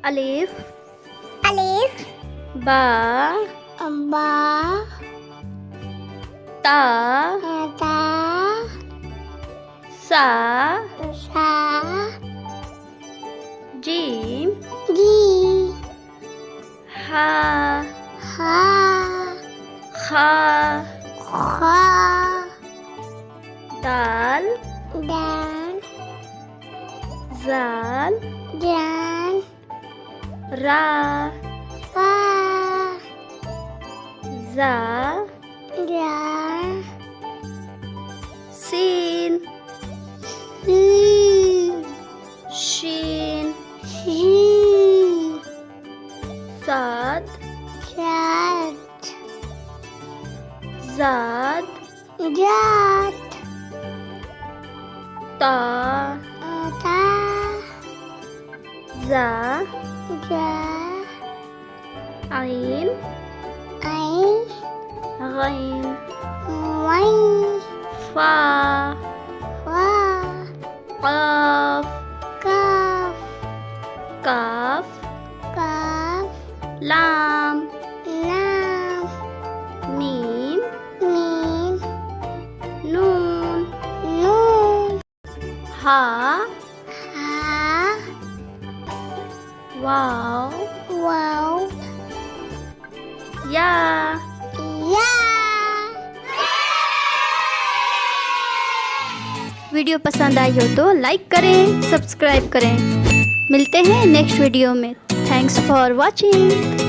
अलिफ अलिफ बा बा ता ता सा सा जीम जी हा हा खा खा दाल दाल जाल जान रा वा जा जा सीन सी शीन शी साद जात जाद जात ता ता जा जा आइन आई गैन वाई फा वा काफ काफ काफ काफ लाम लाम मीम मीम नून नून हा हा वाव वाव या या। वीडियो पसंद आई हो तो लाइक करें, सब्सक्राइब करें। मिलते हैं नेक्स्ट वीडियो में। Thanks for watching.